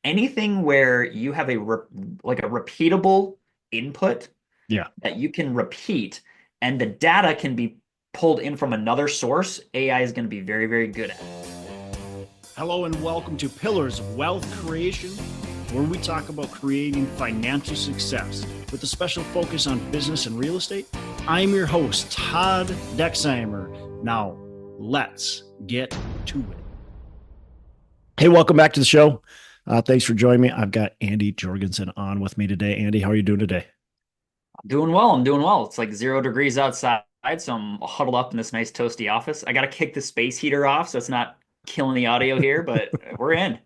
anything where you have like a repeatable input Yeah. that you can repeat and the data can be pulled in from another source, AI is going to be very, very good at. Hello and welcome to Pillars of Wealth Creation, where we talk about creating financial success with a special focus on business and real estate. I'm your host, Todd Dexheimer. Now, let's get to it. Hey, welcome back to the show. Thanks for joining me. I've got Andy Jorgensen on with me today. Andy, how are you doing today? I'm doing well. I'm doing well. It's like 0 degrees outside, so I'm huddled up in this nice toasty office. I got to kick the space heater off so it's not killing the audio here, but we're in.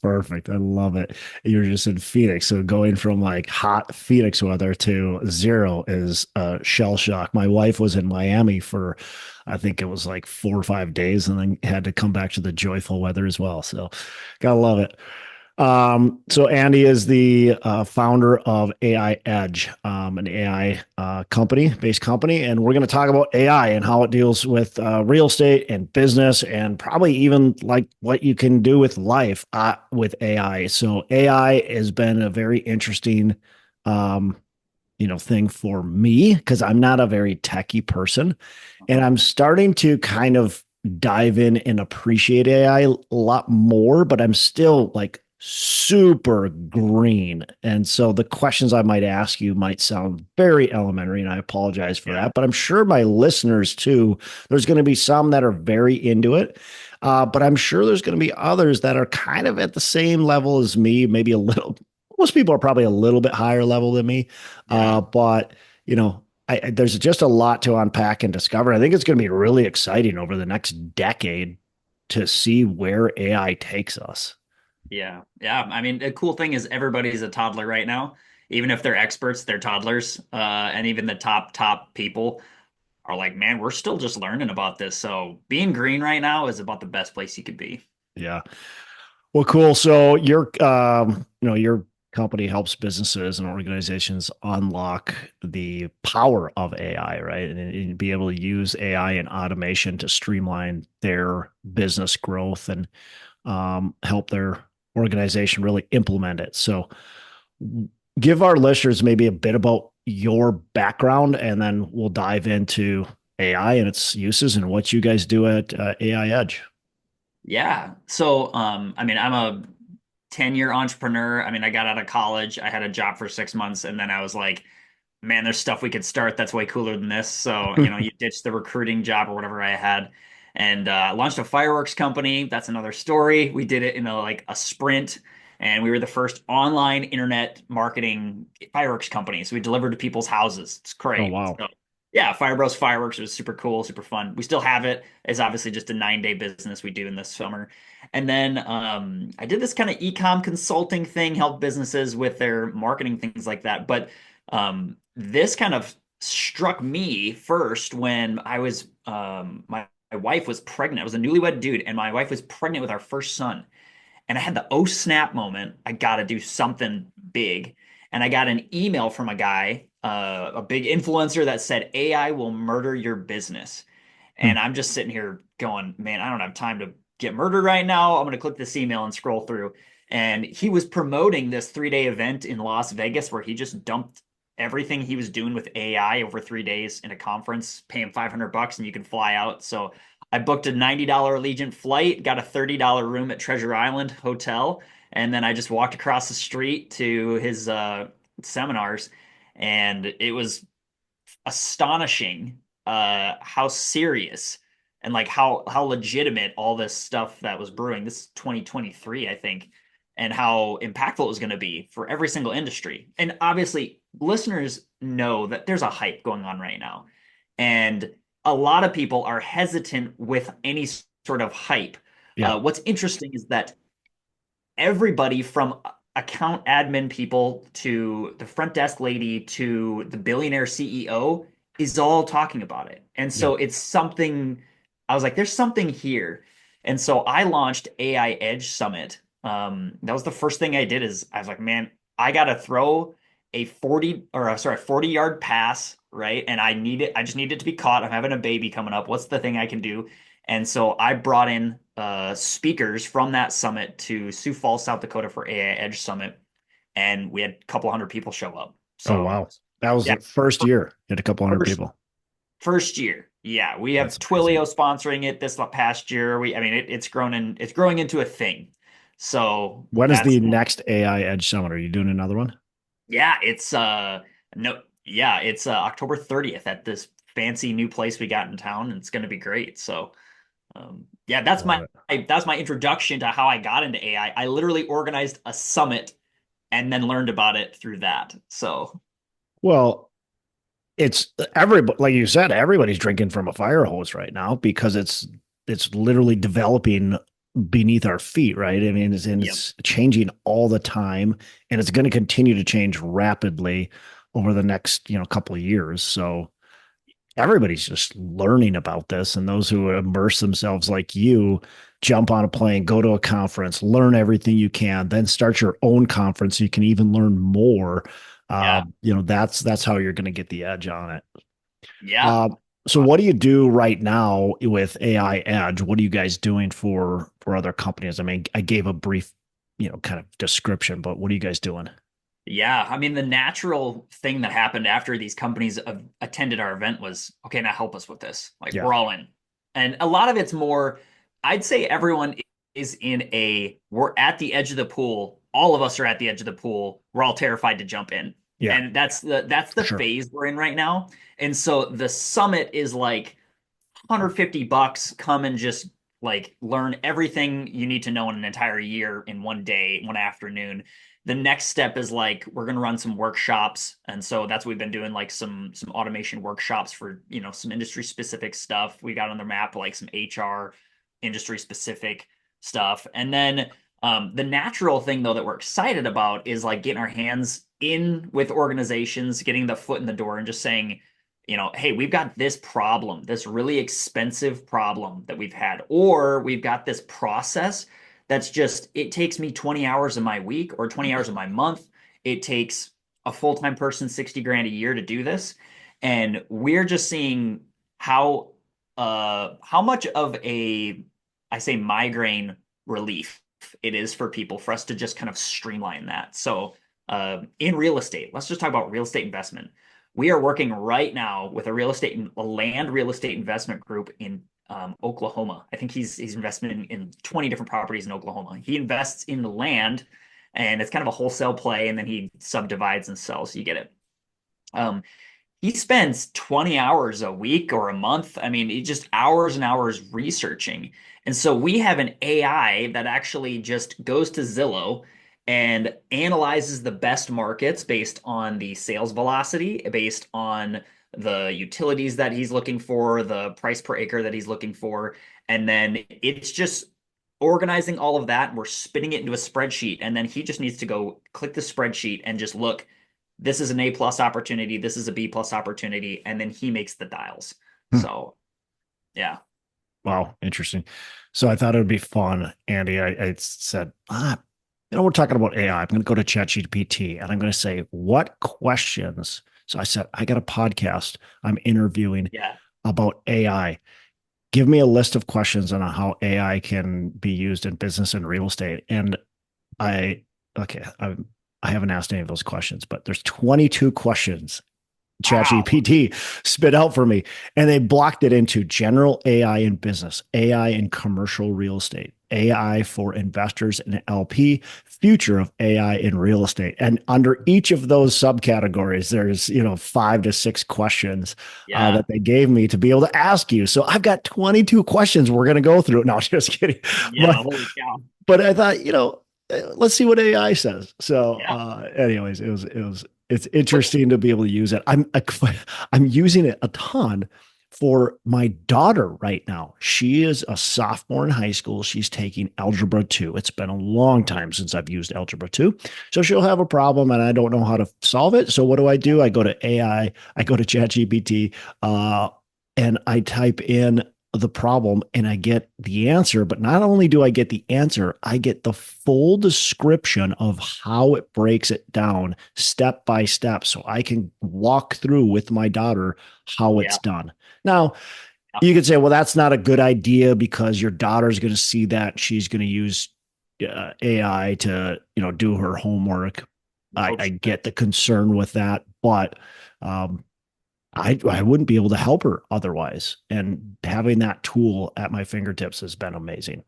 Perfect. I love it. You're just in Phoenix. So going from like hot Phoenix weather to zero is shell shock. My wife was in Miami for, I think it was like 4 or 5 days, and then had to come back to the joyful weather as well. So gotta love it. So Andy is the founder of AI Edge, an AI based company, and we're going to talk about AI and how it deals with real estate and business, and probably even like what you can do with life with AI. So AI has been a very interesting, um, thing for me because I'm not a very techie person, and Uh-huh. I'm starting to kind of dive in and appreciate AI a lot more, but I'm still like super green. And so the questions I might ask you might sound very elementary, and I apologize for Yeah. that. But I'm sure my listeners too, there's going to be some that are very into it. But I'm sure there's going to be others that are kind of at the same level as me, maybe a little. Most people are probably a little bit higher level than me. Yeah. But, there's just a lot to unpack and discover. I think it's going to be really exciting over the next decade to see where AI takes us. Yeah. Yeah. I mean, the cool thing is everybody's a toddler right now. Even if they're experts, they're toddlers. And even the top people are like, man, we're still just learning about this. So being green right now is about the best place you could be. Yeah. Well, cool. So your company helps businesses and organizations unlock the power of AI, right? And be able to use AI and automation to streamline their business growth and help their organization really implement it. So give our listeners maybe a bit about your background, and then we'll dive into AI and its uses and what you guys do at AI Edge. Yeah. So, I mean, I'm a 10-year entrepreneur. I mean, I got out of college, I had a job for 6 months, and then I was like, man, there's stuff we could start that's way cooler than this. So, you ditch the recruiting job or whatever I had and launched a fireworks company. That's another story. We did it in a sprint, and we were the first online internet marketing fireworks company. So we delivered to people's houses. It's Oh, great. wow. So yeah, Fire Bros Fireworks was super cool, super fun. We still have it. It's obviously just a 9-day business we do in this summer. And then I did this kind of ecom consulting thing, help businesses with their marketing, things like that. But this kind of struck me first when I was my wife was pregnant. I was a newlywed dude, and my wife was pregnant with our first son. And I had the oh snap moment. I got to do something big. And I got an email from a guy, a big influencer that said AI will murder your business. Hmm. And I'm just sitting here going, man, I don't have time to get murdered right now. I'm going to click this email and scroll through. And he was promoting this 3-day event in Las Vegas where he just dumped everything he was doing with AI over 3 days in a conference, pay him $500 and you can fly out. So I booked a $90 Allegiant flight, got a $30 room at Treasure Island Hotel, and then I just walked across the street to his seminars, and it was astonishing how serious and like how legitimate all this stuff that was brewing. This is 2023, I think, and how impactful it was going to be for every single industry. And obviously, listeners know that there's a hype going on right now, and a lot of people are hesitant with any sort of hype. Yeah. What's interesting is that everybody from account admin people to the front desk lady to the billionaire CEO is all talking about it. And Yeah. so it's something I was like, there's something here. And so I launched AI Edge Summit. That was the first thing I did is I was like, man, I gotta throw a 40-yard pass, right? And I just need it to be caught. I'm having a baby coming up. What's the thing I can do? And so I brought in speakers from that summit to Sioux Falls, South Dakota for AiEdge Summit, and we had a couple hundred people show up. Oh, So wow. That was yeah, the first year. You had a couple hundred first people. first year. Yeah, we That's have amazing. Twilio sponsoring it this past year. I mean, it's growing into a thing. So When is that's the next AI Edge Summit? Are you doing another one? yeah, it's no yeah, it's October 30th at this fancy new place we got in town, and it's going to be great. So yeah, Love it. that's my introduction to how I got into AI. I literally organized a summit and then learned about it through that. So Well, it's everybody, like you said, everybody's drinking from a fire hose right now because it's literally developing beneath our feet, right? I mean, yep, it's changing all the time, and it's going to continue to change rapidly over the next couple of years. So everybody's just learning about this, and those who immerse themselves like you jump on a plane, go to a conference, learn everything you can, then start your own conference so you can even learn more. yeah, That's how you're going to get the edge on it. yeah. uh, so what do you do right now with AI Edge? What are you guys doing for other companies? I mean, I gave a brief kind of description, but what are you guys doing? Yeah, I mean, the natural thing that happened after these companies attended our event was, okay, now help us with this. Like, Yeah. we're all in. And a lot of it's more, I'd say everyone is we're at the edge of the pool. All of us are at the edge of the pool. We're all terrified to jump in. Yeah, And that's for the sure. phase we're in right now. And so the summit is like $150, come and just like learn everything you need to know in an entire year in one day, one afternoon. The next step is like we're going to run some workshops, and so that's what we've been doing, like some automation workshops for some industry specific stuff. We got on the map like some HR industry specific stuff, and then the natural thing though that we're excited about is like getting our hands in with organizations, getting the foot in the door, and just saying, hey, we've got this problem, this really expensive problem that we've had, or we've got this process that's just, it takes me 20 hours of my week or 20 hours of my month. It takes a full-time person 60 grand a year to do this. And we're just seeing how much of a, I say, migraine relief it is for people for us to just kind of streamline that. So in real estate, let's just talk about real estate investment. We are working right now with a land real estate investment group in Oklahoma. I think he's invested in 20 different properties in Oklahoma. He invests in the land, and it's kind of a wholesale play, and then he subdivides and sells. You get it. Um, he spends 20 hours a week or a month. I mean, he just hours and hours researching. And so we have an AI that actually just goes to Zillow and analyzes the best markets based on the sales velocity, based on the utilities that he's looking for, the price per acre that he's looking for. And then it's just organizing all of that. We're spitting it into a spreadsheet. And then he just needs to go click the spreadsheet and just look, this is an A plus opportunity, this is a B plus opportunity, and then he makes the dials. Hmm. So yeah. Wow, interesting. So I thought it would be fun, Andy. I said, we're talking about AI. I'm going to go to ChatGPT and I'm going to say, what questions? So I said, I got a podcast I'm interviewing Yeah. about AI. Give me a list of questions on how AI can be used in business and real estate. And I, okay, I haven't asked any of those questions, but there's 22 questions Wow. ChatGPT spit out for me. And they blocked it into general AI in business, AI in commercial real estate, AI for investors and LP, future of AI in real estate. And under each of those subcategories, there's, 5 to 6 questions Yeah. that they gave me to be able to ask you. So I've got 22 questions we're going to go through. No, just kidding. Yeah. But, Holy cow. but I thought, let's see what AI says. So, Yeah. anyways, it's But interesting to be able to use it. I'm using it a ton for my daughter right now. She is a sophomore in high school. She's taking Algebra 2. It's been a long time since I've used Algebra 2. So she'll have a problem and I don't know how to solve it. So what do? I go to AI, I go to ChatGPT, and I type in the problem and I get the answer. But not only do I get the answer, I get the full description of how it breaks it down step by step. So I can walk through with my daughter how yeah. it's done. Now, You could say, well, that's not a good idea because your daughter's going to see that she's going to use AI to, do her homework. I, Hope I she get does. the concern with that, but um, I wouldn't be able to help her otherwise. And having that tool at my fingertips has been amazing.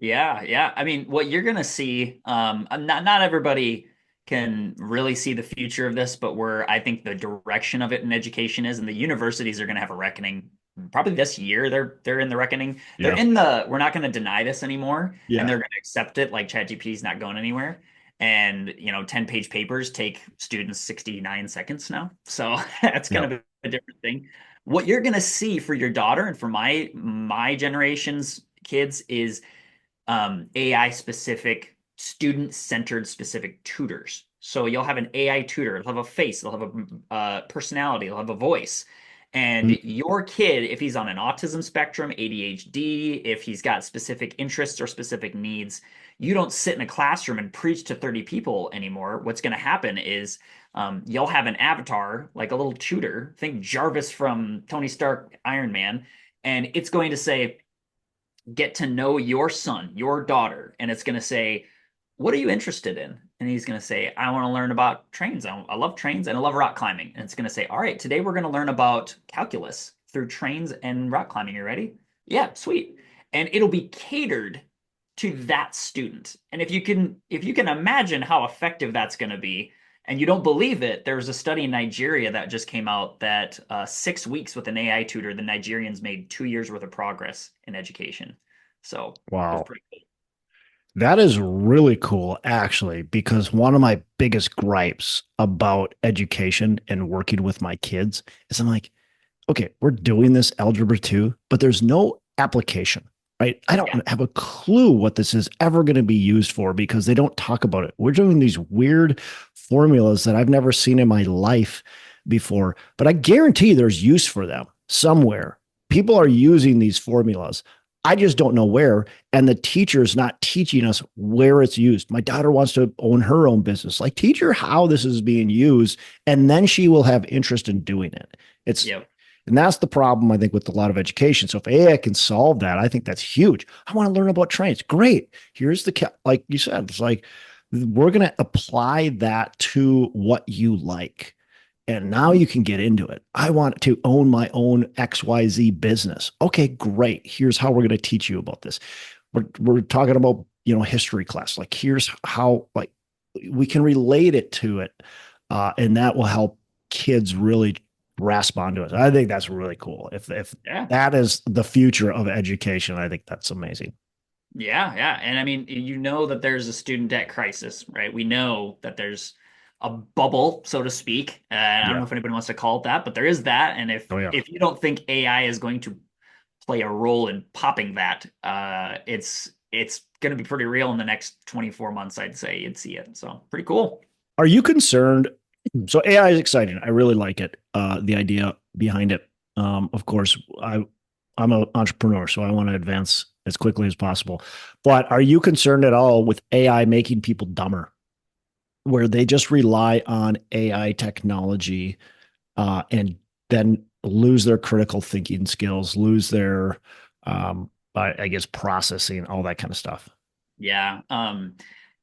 Yeah, yeah. I mean, what you're gonna see, not everybody can really see the future of this, but where I think the direction of it in education is, and the universities are gonna have a reckoning probably this year. They're in the reckoning. They're Yeah. in the we're not gonna deny this anymore, and Yeah. they're gonna accept it like ChatGPT is not going anywhere. And 10-page papers take students 69 seconds now. So that's Yep. gonna be a different thing. What you're gonna see for your daughter and for my generation's kids is AI specific, student centered specific tutors. So you'll have an AI tutor, they'll have a face, they'll have a personality, they'll have a voice. And Mm. your kid, if he's on an autism spectrum, ADHD, if he's got specific interests or specific needs, you don't sit in a classroom and preach to 30 people anymore. What's going to happen is you'll have an avatar, like a little tutor. Think Jarvis from Tony Stark Iron Man. And it's going to say, get to know your son, your daughter, and it's going to say, what are you interested in? And he's going to say, I want to learn about trains. I love trains and I love rock climbing. And it's going to say, all right, today we're going to learn about calculus through trains and rock climbing. You ready? Yeah, sweet. And it'll be catered to that student. And if you can imagine how effective that's going to be, and you don't believe it, there was a study in Nigeria that just came out that 6 weeks with an AI tutor, the Nigerians made 2 years worth of progress in education. So it was Wow. pretty cool. That is really cool, actually, because one of my biggest gripes about education and working with my kids is I'm like, okay, we're doing this algebra 2, but there's no application, right? I Yeah. don't have a clue what this is ever going to be used for because they don't talk about it. We're doing these weird formulas that I've never seen in my life before, but I guarantee there's use for them somewhere. People are using these formulas. I just don't know where. And the teacher's not teaching us where it's used. My daughter wants to own her own business. Like, teach her how this is being used, and then she will have interest in doing it. It's Yep. and that's the problem, I think, with a lot of education. So if AI can solve that, I think that's huge. I want to learn about trains. Great. Here's like you said, it's like we're going to apply that to what you like. And now Mhm. you can get into it. I want to own my own XYZ business. Okay, great. Here's how we're going to teach you about this. We're talking about, history class. Like, here's how, like, we can relate it to it. And that will help kids really grasp onto it. I think that's really cool. If Yeah. that is the future of education, I think that's amazing. Yeah, yeah. And I mean, you know that there's a student debt crisis, right? We know that there's a bubble, so to speak. I don't Yeah. know if anybody wants to call it that, but there is that. And if Oh yeah. if you don't think AI is going to play a role in popping that, it's going to be pretty real in the next 24 months, I'd say you'd see it. So pretty cool. Are you concerned? So AI is exciting. I really like it. The idea behind it. Of course, I'm an entrepreneur, so I want to advance as quickly as possible. But are you concerned at all with AI making people dumber, where they just rely on AI technology and then lose their critical thinking skills, lose their, I guess, processing, all that kind of stuff? Yeah.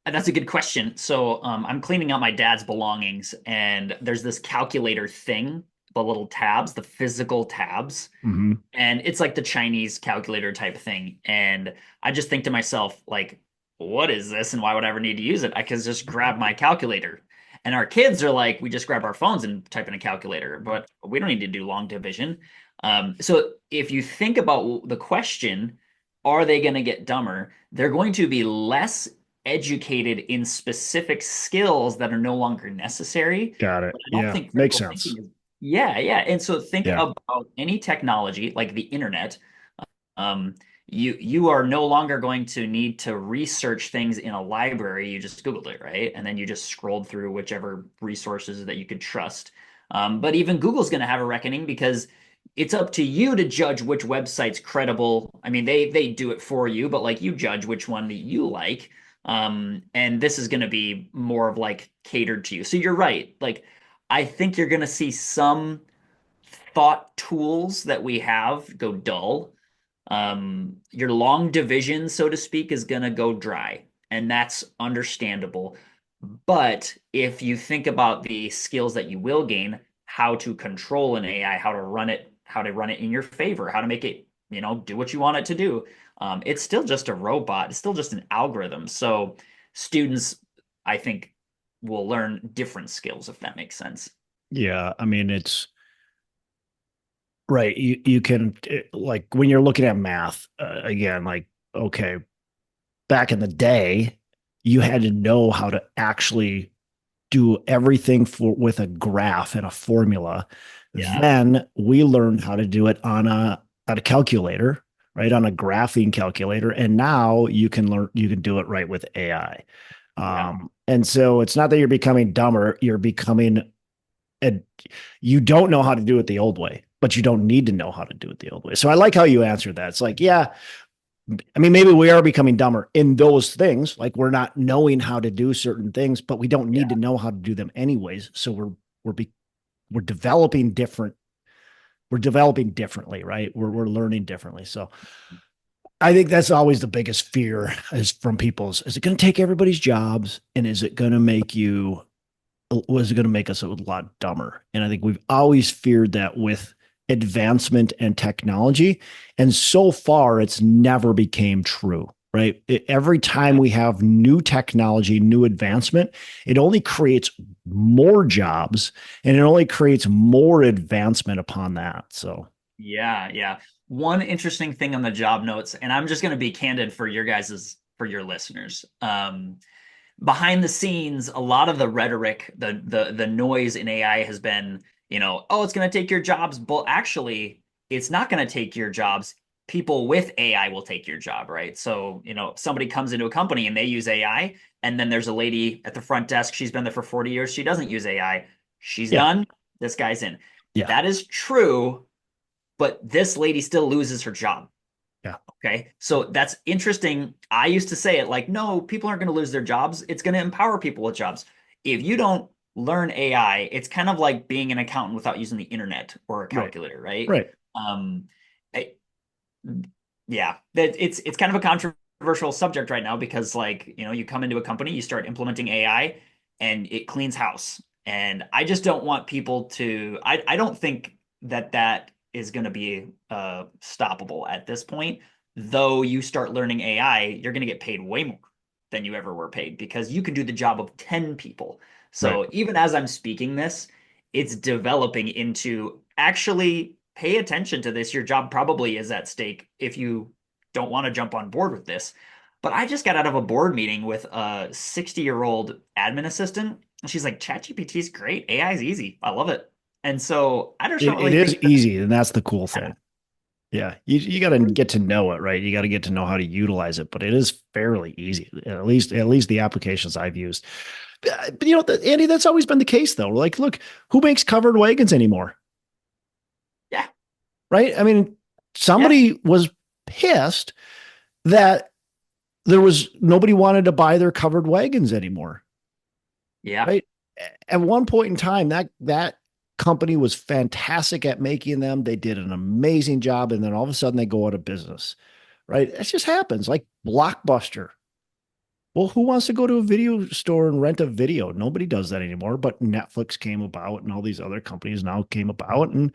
That's a good question. So, I'm cleaning out my dad's belongings, and there's this calculator thing, the little tabs, the physical tabs, Mm-hmm. and it's like the Chinese calculator type thing. And I just think to myself, like, what is this, and why would I ever need to use it? I could just grab my calculator. And our kids are like, we just grab our phones and type in a calculator, but we don't need to do long division. So if you think about the question, are they going to get dumber? They're going to be less educated in specific skills that are no longer necessary. Got it. But I don't Yeah, think makes critical sense. thinking is, yeah, yeah. And so think Yeah, about any technology like the internet. Um, you are no longer going to need to research things in a library. You just Googled it, right? And then you just scrolled through whichever resources that you could trust. But even Google's going to have a reckoning because it's up to you to judge which website's credible. I mean, they do it for you, but like you judge which one that you like. And this is going to be more of like catered to you. So you're right. Like, I think you're going to see some thought tools that we have go dull, your long division, so to speak, is going to go dry, and that's understandable. But if you think about the skills that you will gain, how to control an AI, how to run it in your favor, how to make it, do what you want it to do. It's still just a robot. It's still just an algorithm. So students, I think, will learn different skills, if that makes sense. Yeah, I mean it's right. You can like when you're looking at math again, like okay, back in the day, you had to know how to actually do everything for with a graph and a formula. Yeah. Then we learned how to do it on a calculator, right? On a graphing calculator. And now you can do it right with AI. Yeah. And so it's not that you're becoming dumber, you're becoming a, you don't know how to do it the old way, but you don't need to know how to do it the old way. So I like how you answered that. It's like, yeah, I mean, maybe we are becoming dumber in those things. Like we're not knowing how to do certain things, but we don't need to Yeah. know how to do them anyways. So we're be, we're developing different. We're developing differently, right? We're learning differently. So I think that's always the biggest fear is from people is it going to take everybody's jobs, and is it going to make you was going to make us a lot dumber. And I think we've always feared that with advancement and technology. And so far, it's never became true, right? Every time Yeah. we have new technology, new advancement, it only creates more jobs and it only creates more advancement upon that. So, Yeah, yeah. One interesting thing on the job notes, and I'm just going to be candid for for your listeners. Behind the scenes, a lot of the rhetoric, the noise in AI has been, oh, it's going to take your jobs. But actually, it's not going to take your jobs. People with AI will take your job, right? So, somebody comes into a company and they use AI, and then there's a lady at the front desk. She's been there for 40 years. She doesn't use AI. She's yeah, done. This guy's in. yeah, That is true, but this lady still loses her job. yeah, Okay. So that's interesting. I used to say it like, no, people aren't going to lose their jobs. It's going to empower people with jobs. If you don't learn AI, it's kind of like being an accountant without using the internet or a right, calculator, right? right. Um, I, yeah, it's kind of a controversial subject right now because like, you come into a company, you start implementing AI and it cleans house. And I just don't want people to I don't think that is going to be stoppable at this point. Though you start learning AI, you're going to get paid way more than you ever were paid because you can do the job of 10 people. Right. So even as I'm speaking this, it's developing into actually pay attention to this. Your job probably is at stake if you don't want to jump on board with this. But I just got out of a board meeting with a 60-year-old admin assistant. And she's like, ChatGPT is great. AI is easy. I love it. And so I just don't It really is think that, easy, and that's the cool yeah, thing. Yeah, you got to get to know it, right? You got to get to know how to utilize it, but it is fairly easy. At least the applications I've used. But Andy, that's always been the case, though. Like, look, who makes covered wagons anymore, yeah, right? I mean, yeah, somebody was pissed that there was nobody wanted to buy their covered wagons anymore, yeah, right? At one point in time, that company was fantastic at making them. They did an amazing job, and then all of a sudden they go out of business, right? It just happens. Like Blockbuster. Well, who wants to go to a video store and rent a video? Nobody does that anymore. But Netflix came about, and all these other companies now came about, and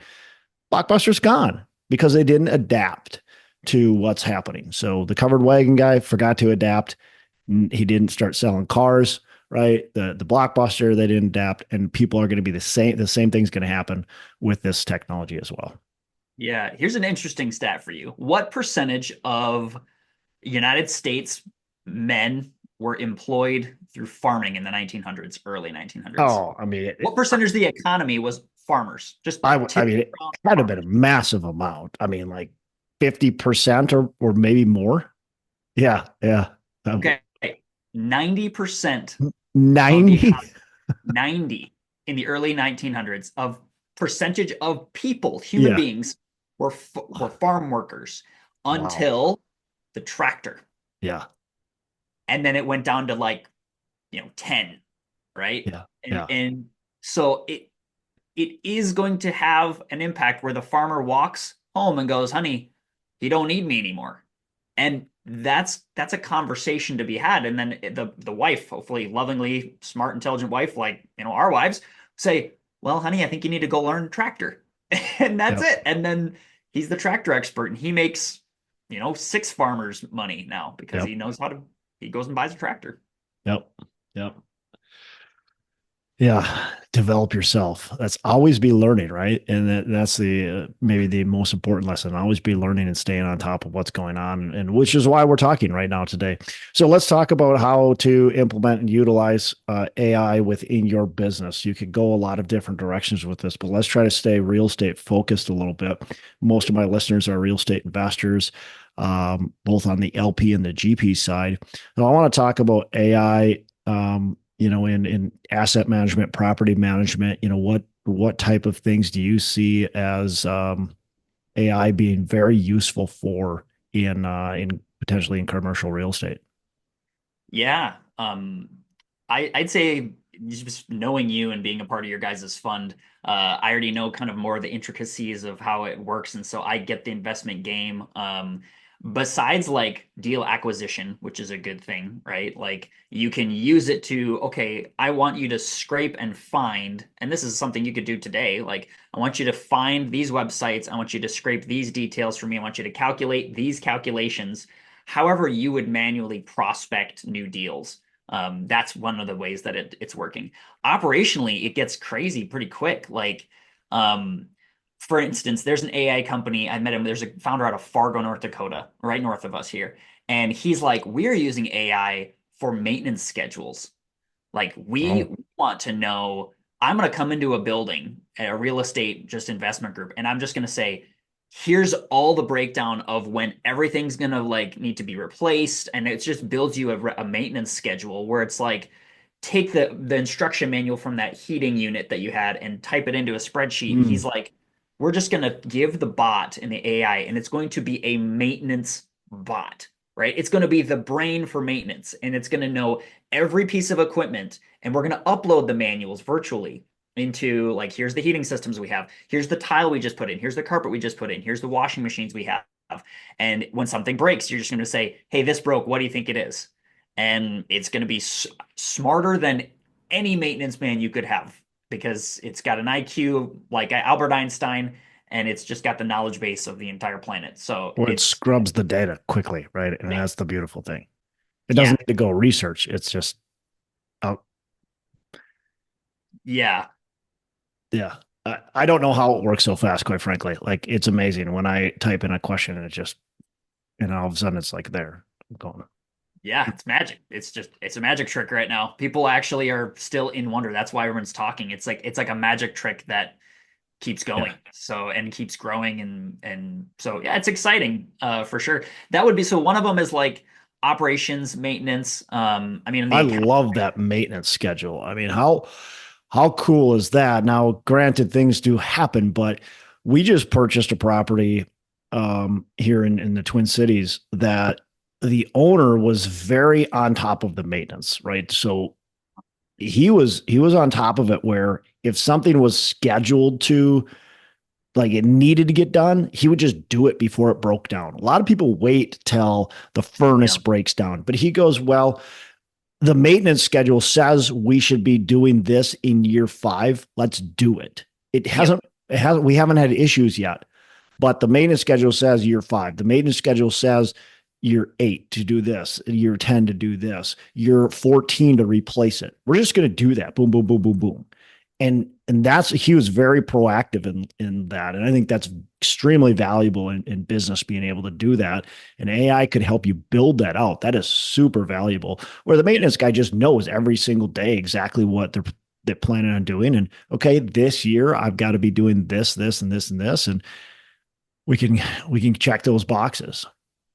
Blockbuster's gone because they didn't adapt to what's happening. So the covered wagon guy forgot to adapt. He didn't start selling cars, right? The Blockbuster, they didn't adapt, and people are going to be the same. The same thing's going to happen with this technology as well. yeah. Here's an interesting stat for you. What percentage of United States men were employed through farming in the 1900s, early 1900s? Oh, I mean, What percentage of the economy was farmers? Just I mean, typically it had to have been a farmers. massive amount. I mean, like 50% or maybe more. Yeah, yeah. Okay. 90% of the 90. economy, 90 in the early 1900s of percentage of people, human Yeah. beings, were farm workers Wow. until the tractor. Yeah. And then it went down to like, 10, right? Yeah. And Yeah. and so it is going to have an impact where the farmer walks home and goes, honey, you don't need me anymore. And that's a conversation to be had. And then the wife, hopefully lovingly, smart, intelligent wife, like, our wives, say, well, honey, I think you need to go learn tractor. And that's Yep. it. And then he's the tractor expert and he makes, six farmers money now because Yep. he knows he goes and buys a tractor. Yep. Yep. Yeah, develop yourself. That's always be learning, right? And that's the maybe the most important lesson. Always be learning and staying on top of what's going on, and which is why we're talking right now today. So let's talk about how to implement and utilize AI within your business. You could go a lot of different directions with this, but let's try to stay real estate focused a little bit. Most of my listeners are real estate investors, both on the LP and the GP side. Now, I want to talk about AI. In asset management, property management, what type of things do you see as AI being very useful for in potentially in commercial real estate? Yeah. I'd say just knowing you and being a part of your guys' fund, I already know kind of more of the intricacies of how it works, and so I get the investment game. Besides like deal acquisition, which is a good thing, right? Like you can use it to, okay, I want you to scrape and find, and this is something you could do today. Like I want you to find these websites, I want you to scrape these details for me, I want you to calculate these calculations however you would manually prospect new deals. That's one of the ways that it's working. Operationally, it gets crazy pretty quick. Like, for instance, there's an AI company. I met him. There's a founder out of Fargo, North Dakota, right north of us here. And he's like, we're using AI for maintenance schedules. Like we Oh, want to know, I'm going to come into a building, a real estate just investment group, and I'm just going to say, here's all the breakdown of when everything's going to like need to be replaced. And it just builds you a maintenance schedule where it's like, take the instruction manual from that heating unit that you had and type it into a spreadsheet. He's mm, like, we're just going to give the bot and the AI, and it's going to be a maintenance bot, right? It's going to be the brain for maintenance, and it's going to know every piece of equipment, and we're going to upload the manuals virtually into like, here's the heating systems we have, here's the tile we just put in, here's the carpet we just put in, here's the washing machines we have. And when something breaks, you're just going to say, hey, this broke, what do you think it is? And it's going to be smarter than any maintenance man you could have because it's got an IQ like Albert Einstein, and it's just got the knowledge base of the entire planet. So or it it's scrubs the data quickly, right? And that's the beautiful thing. It yeah, doesn't need to go research. It's just out. yeah, Yeah. I don't know how it works so fast, quite frankly. Like it's amazing when I type in a question and it just, and all of a sudden it's like there. I'm going, yeah. It's magic. It's a magic trick right now. People actually are still in wonder. That's why everyone's talking. It's like a magic trick that keeps yeah. going so and keeps growing and so yeah, it's exciting for sure. That would be so one of them is like operations maintenance. I mean the I account. love that maintenance schedule. I mean, how cool is that? Now, granted, things do happen, but we just purchased a property here in the Twin Cities that the owner was very on top of the maintenance, right? So he was on top of it where if something was scheduled to like it needed to get done, he would just do it before it broke down. A lot of people wait till the furnace Yeah, breaks down, but he goes, well, the maintenance schedule says we should be doing this in year 5. Let's do it. It yep, hasn't, it hasn't, we haven't had issues yet, but the maintenance schedule says year 5. The maintenance schedule says year 8 to do this, year 10 to do this, year 14 to replace it. We're just going to do that. Boom, boom, boom, boom, boom. And that's, he was very proactive in that. And I think that's extremely valuable in business, being able to do that. And AI could help you build that out. That is super valuable. Where the yep, maintenance guy just knows every single day exactly what they're planning on doing. And okay, this year I've got to be doing this, this, and this, and this. And we can we can check those boxes.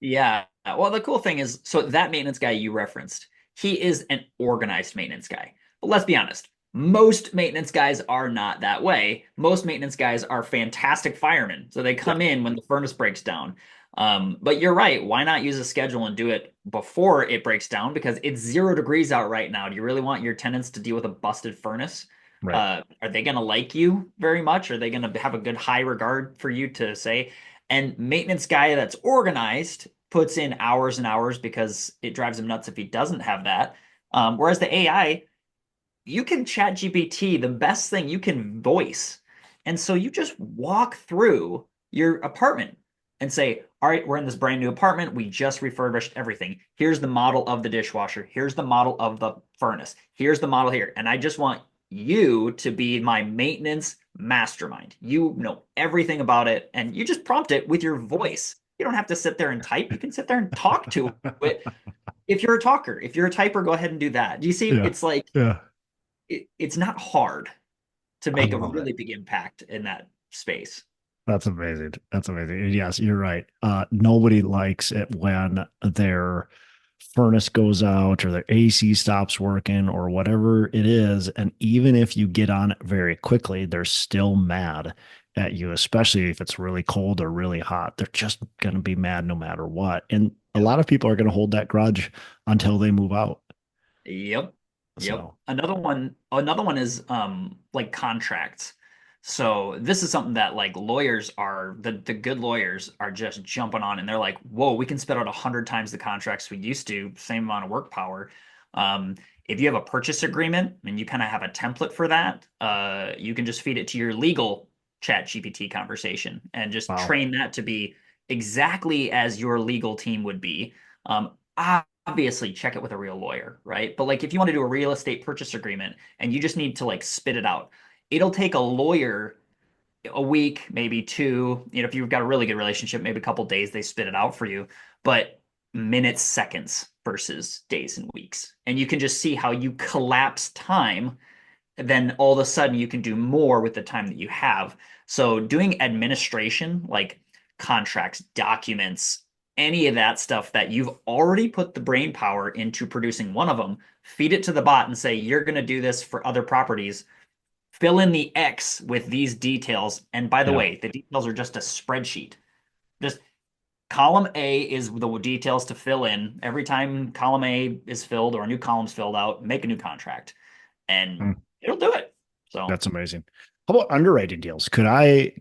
yeah. Well, the cool thing is, so that maintenance guy you referenced, he is an organized maintenance guy. But let's be honest, most maintenance guys are not that way. Most maintenance guys are fantastic firemen. So they Yep. come in when the furnace breaks down. But you're right. Why not use a schedule and do it before it breaks down? Because it's 0 degrees out right now. Do you really want your tenants to deal with a busted furnace? Right. Are they going to like you very much? Are they going to have a good high regard for you to say? And maintenance guy that's organized puts in hours and hours because it drives him nuts if he doesn't have that. Whereas the AI, you can chat GPT, the best thing you can voice. And so you just walk through your apartment and say, all right, we're in this brand new apartment. We just refurbished everything. Here's the model of the dishwasher. Here's the model of the furnace. Here's the model here. And I just want you to be my maintenance mastermind. You know everything about it. And you just prompt it with your voice. You don't have to sit there and type. You can sit there and talk to it. If you're a talker, if you're a typer, go ahead and do that. Do you see? Yeah. It's like Yeah. it's not hard to I make a love it. really big impact in that space. That's amazing. That's amazing. And yes, you're right. Nobody likes it when their furnace goes out or their AC stops working or whatever it is. And even if you get on it very quickly, they're still mad at you, especially if it's really cold or really hot. They're just going to be mad no matter what. And a Yep. lot of people are going to hold that grudge until they move out. Yep. Yep. So, Another one is like contracts. So this is something that like lawyers are the good lawyers are just jumping on and they're like, whoa, we can spit out 100 times the contracts we used to, same amount of work power. Um, if you have a purchase agreement and you kind of have a template for that, you can just feed it to your legal chat GPT conversation and just wow. train that to be exactly as your legal team would be. Obviously check it with a real lawyer, right? But like if you want to do a real estate purchase agreement and you just need to like spit it out, it'll take a lawyer a week, maybe two. You know, if you've got a really good relationship, maybe a couple days they spit it out for you, but minutes, seconds versus days and weeks. And you can just see how you collapse time, then all of a sudden you can do more with the time that you have. So doing administration, like contracts, documents, any of that stuff that you've already put the brain power into producing one of them, feed it to the bot and say, you're going to do this for other properties. Fill in the X with these details. And by the Yeah. way, the details are just a spreadsheet. Just column A is the details to fill in. Every time column A is filled or a new column's filled out, make a new contract and Mm, it'll do it. So that's amazing. How about underwriting deals? Could I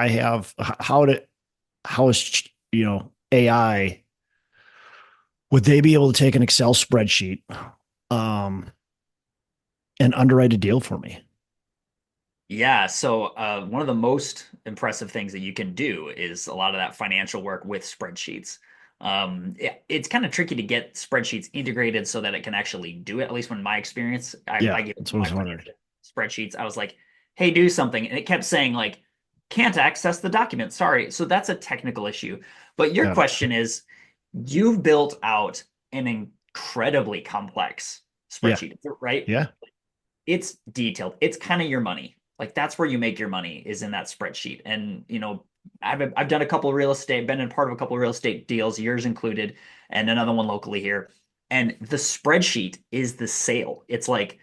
have, how is, AI, would they be able to take an Excel spreadsheet um, and underwrite a deal for me? yeah, so one of the most impressive things that you can do is a lot of that financial work with spreadsheets. It's kind of tricky to get spreadsheets integrated so that it can actually do it. At least when my experience, I Yeah, gave it that's to what I my was wondering. financial spreadsheets. I was like, "Hey, do something," and it kept saying like, "Can't access the document." Sorry. So that's a technical issue. But your Got it. question is, you've built out an incredibly complex Yeah, spreadsheet, right? yeah. It's detailed. It's kind of your money. Like that's where you make your money is in that spreadsheet. And I've done a couple of real estate, been in part of a couple of real estate deals, yours included, and another one locally here. And the spreadsheet is the sale. It's like,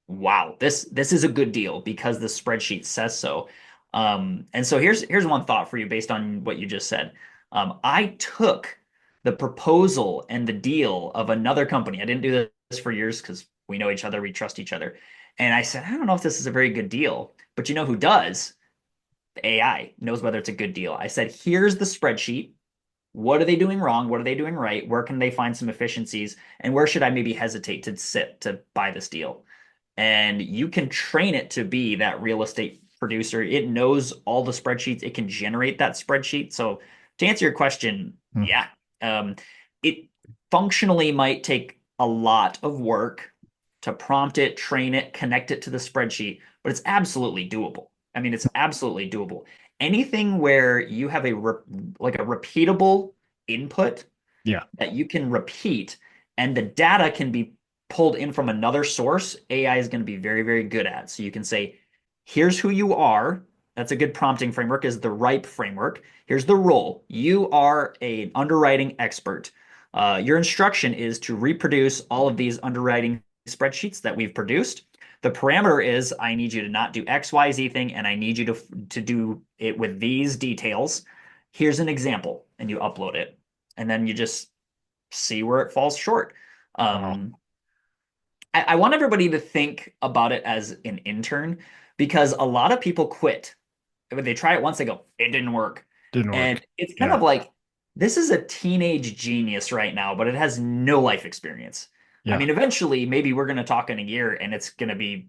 wow, this is a good deal because the spreadsheet says so. And so here's one thought for you based on what you just said. I took the proposal and the deal of another company. I didn't do this for years because we know each other, we trust each other. And I said, I don't know if this is a very good deal, but you know who does? The AI knows whether it's a good deal. I said, here's the spreadsheet. What are they doing wrong? What are they doing right? Where can they find some efficiencies? And where should I maybe hesitate to sit to buy this deal? And you can train it to be that real estate producer. It knows all the spreadsheets. It can generate that spreadsheet. So to answer your question, Mm. yeah, it functionally might take a lot of work to prompt it, train it, connect it to the spreadsheet, but it's absolutely doable. I mean, it's absolutely doable. Anything where you have like a repeatable input Yeah. that you can repeat and the data can be pulled in from another source, AI is going to be very, very good at. So you can say, here's who you are. That's a good prompting framework, is the RIPE framework. Here's the role. You are an underwriting expert. Your instruction is to reproduce all of these underwriting spreadsheets that we've produced. The parameter is I need you to not do XYZ thing, and I need you to do it with these details. Here's an example, and you upload it. And then you just see where it falls short. Wow. Um, I want everybody to think about it as an intern because a lot of people quit. When they try it once, they go, it didn't work. Didn't And work. it's kind Yeah. of like this is a teenage genius right now, but it has no life experience. I Yeah. mean, eventually, maybe we're going to talk in a year and it's going to be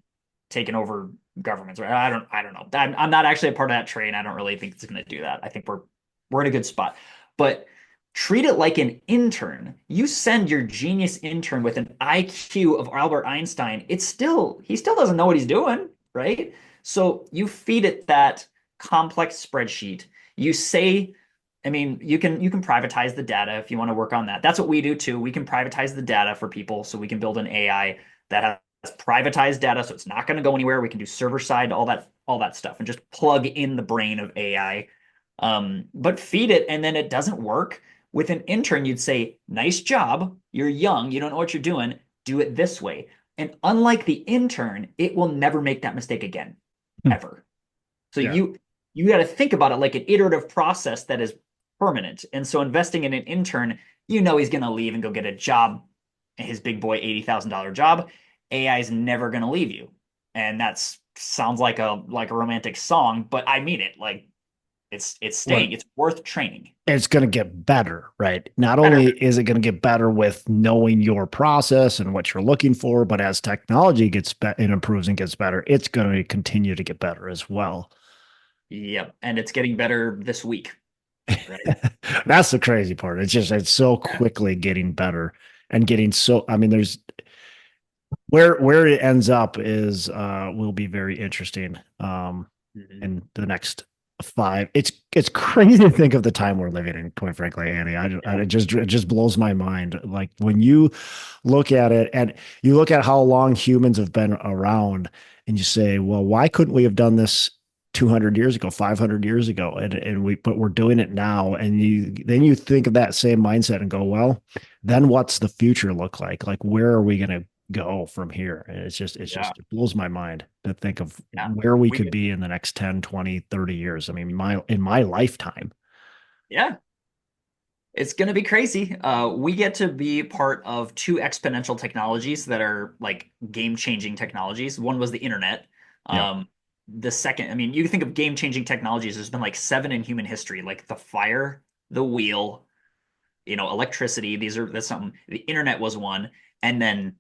taking over governments, right? I don't know. I'm not actually a part of that train. I don't really think it's going to do that. I think we're in a good spot. But treat it like an intern. You send your genius intern with an IQ of Albert Einstein. He still doesn't know what he's doing, right? So you feed it that complex spreadsheet. You say, I mean, you can privatize the data if you want to work on that. That's what we do too. We can privatize the data for people so we can build an AI that has privatized data so it's not going to go anywhere. We can do server side, all that stuff and just plug in the brain of AI. But feed it and then it doesn't work. With an intern, you'd say, nice job. You're young. You don't know what you're doing. Do it this way. And unlike the intern, it will never make that mistake again, Hmm. ever. So Yeah. you got to think about it like an iterative process that is permanent. And so investing in an intern, he's going to leave and go get a job, his big boy $80,000 job. AI is never going to leave you. And that sounds like a romantic song, but I mean it. Like it's What staying. It's worth training. it's going to get better, right? Not Better. only is it going to get better with knowing your process and what you're looking for, but as technology gets better and improves and gets better, it's going to continue to get better as well. Yep. And it's getting better this week, right? That's the crazy part. It's so Yeah. quickly getting better and getting so, I mean, there's where it ends up is will be very interesting Mhm. in the next five. It's crazy to think of the time we're living in, quite frankly, Annie. Yeah. It just blows my mind. Like when you look at it and you look at how long humans have been around and you say, well, why couldn't we have done this 200 years ago, 500 years ago? But we're doing it now. And then you think of that same mindset and go, well, then what's the future look like? Like, where are we going to go from here? And Yeah. it blows my mind to think of Yeah. where we We could could, be in the next 10, 20, 30 years. I mean, in my lifetime. yeah. It's going to be crazy. We get to be part of two exponential technologies that are like game-changing technologies. One was the internet. Yep. The second, I mean, you think of game-changing technologies, there's been like seven in human history, like the fire, the wheel, electricity. That's something. The internet was one. And then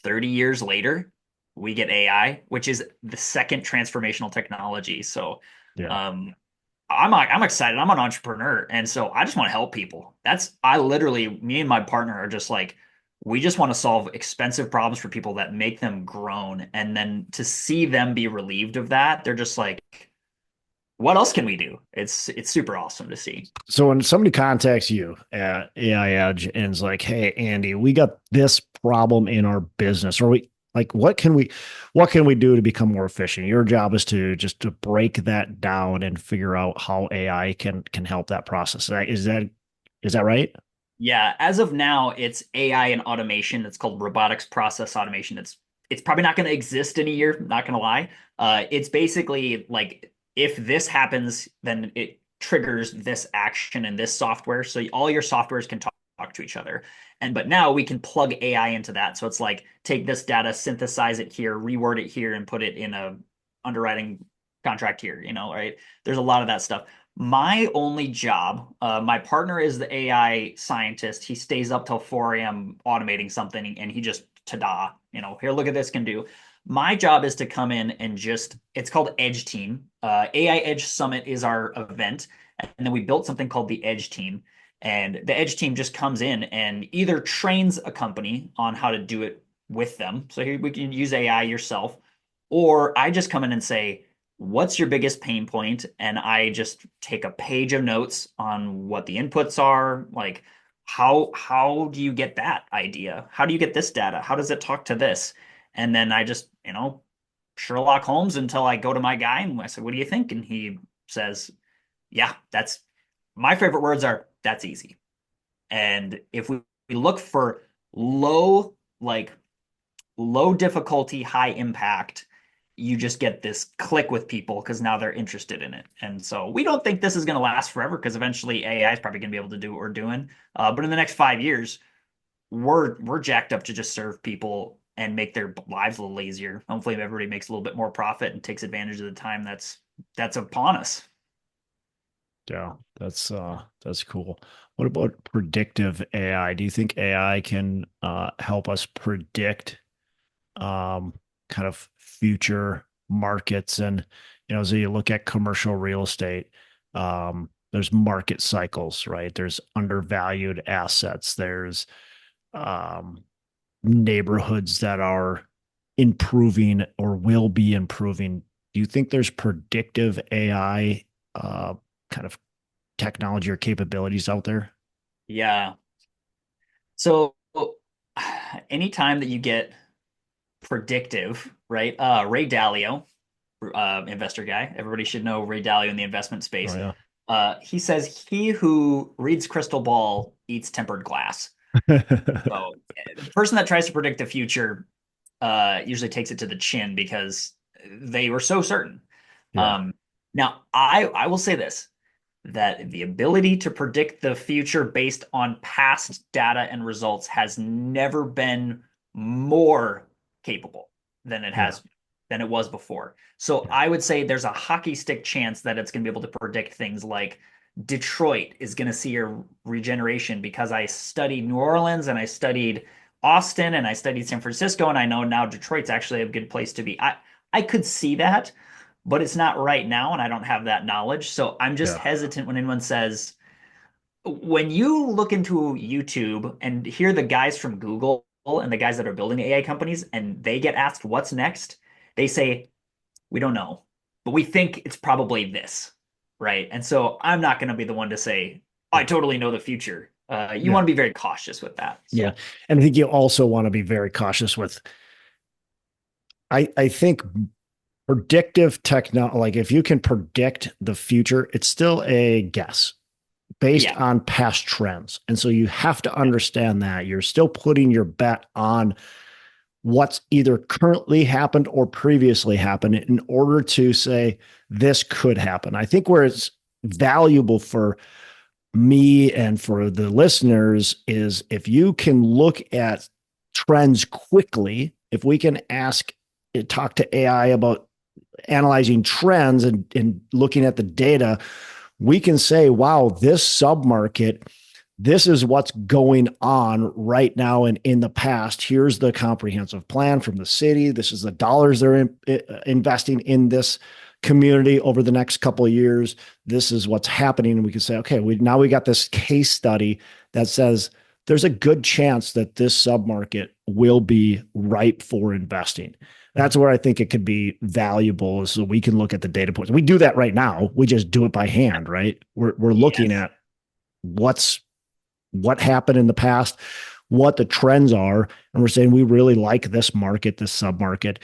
30 years later, we get AI, which is the second transformational technology. So, Yeah. um, I'm excited. I'm an entrepreneur, and so I just want to help people. I literally, me and my partner are just like, we just want to solve expensive problems for people that make them groan, and then to see them be relieved of that, they're just like, what else can we do? It's super awesome to see. So when somebody contacts you at AI Edge and is like, "Hey, Andy, we got this problem in our business," or we like, what can we do to become more efficient? Your job is to break that down and figure out how AI can help that process. Is that right? Yeah, as of now, it's AI and automation. It's called robotics process automation. It's probably not going to exist in a year, not going to lie. It's basically like if this happens, then it triggers this action in this software. So all your softwares can talk to each other. But now we can plug AI into that. So it's like take this data, synthesize it here, reword it here, and put it in a underwriting contract here, right? There's a lot of that stuff. My only job, my partner is the AI scientist. He stays up till 4 a.m. automating something and he just ta-da, here, look at this can do. My job is to come in and it's called EdgeTeam. AiEdge Summit is our event. And then we built something called the EdgeTeam. And the EdgeTeam just comes in and either trains a company on how to do it with them. So here we can use AI yourself. Or I just come in and say, what's your biggest pain point? And I just take a page of notes on what the inputs are, like how do you get that idea? How do you get this data? How does it talk to this? And then I just, Sherlock Holmes until I go to my guy and I say, what do you think? And he says, yeah, that's my favorite words are that's easy. And if we look for low, like low difficulty, high impact, you just get this click with people because now they're interested in it. And so we don't think this is going to last forever because eventually AI is probably going to be able to do what we're doing. But in the next 5 years, we're jacked up to just serve people and make their lives a little easier. Hopefully everybody makes a little bit more profit and takes advantage of the time that's upon us. Yeah, that's cool. What about predictive AI? Do you think AI can help us predict kind of future markets? And as you look at commercial real estate, there's market cycles, right? There's undervalued assets. There's um, neighborhoods that are improving or will be improving. Do you think there's predictive AI kind of technology or capabilities out there? Yeah. So anytime that you get predictive, right? Ray Dalio, investor guy. Everybody should know Ray Dalio in the investment Oh space. yeah. He says he who reads crystal ball eats tempered glass. So the person that tries to predict the future usually takes it to the chin because they were so certain. Yeah. Um, now, I will say this, that the ability to predict the future based on past data and results has never been more capable than Yeah. it was before. So Yeah. I would say there's a hockey stick chance that it's going to be able to predict things like Detroit is going to see a regeneration because I studied New Orleans and I studied Austin and I studied San Francisco and I know now Detroit's actually a good place to be. I could see that, but it's not right now and I don't have that knowledge. So I'm just Yeah. hesitant when anyone says, when you look into YouTube and hear the guys from Google and the guys that are building AI companies and they get asked what's next, they say, we don't know, but we think it's probably this, right? And so I'm not going to be the one to say, I Yeah. totally know the future. You Yeah. want to be very cautious with that. Yeah. So, And I think you also want to be very cautious with, I think predictive technology, like if you can predict the future, it's still a guess based yeah, on past trends. And so you have to understand that you're still putting your bet on what's either currently happened or previously happened in order to say this could happen. I think where it's valuable for me and for the listeners is if you can look at trends quickly, if we can talk to AI about analyzing trends and looking at the data, we can say, wow, this submarket, this is what's going on right now and in the past. Here's the comprehensive plan from the city. This is the dollars they're investing in this community over the next couple of years. This is what's happening. And we can say, okay, now we got this case study that says there's a good chance that this submarket will be ripe for investing. That's where I think it could be valuable is so we can look at the data points. We do that right now. We just do it by hand, right? We're looking yes, at what happened in the past, what the trends are, and we're saying we really like this market, this submarket.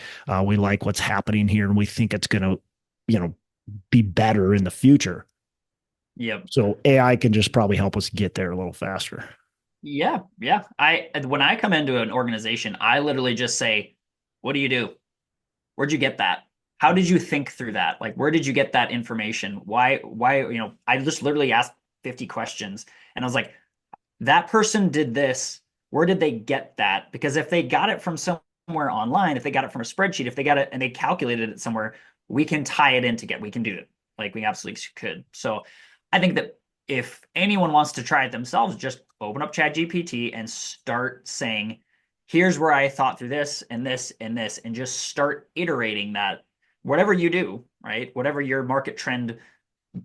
We like what's happening here, and we think it's going to, be better in the future. yep. So AI can just probably help us get there a little faster. Yeah, yeah. When I come into an organization, I literally just say, "What do you do? Where'd you get that? How did you think through that? Like, where did you get that information? Why, I just literally asked 50 questions and I was like, that person did this. Where did they get that? Because if they got it from somewhere online, if they got it from a spreadsheet, if they got it and they calculated it somewhere, we can tie it in together. We can do it. Like we absolutely could. So I think that if anyone wants to try it themselves, just open up ChatGPT and start saying, here's where I thought through this and this and this, and just start iterating that. Whatever you do, right? Whatever your market trend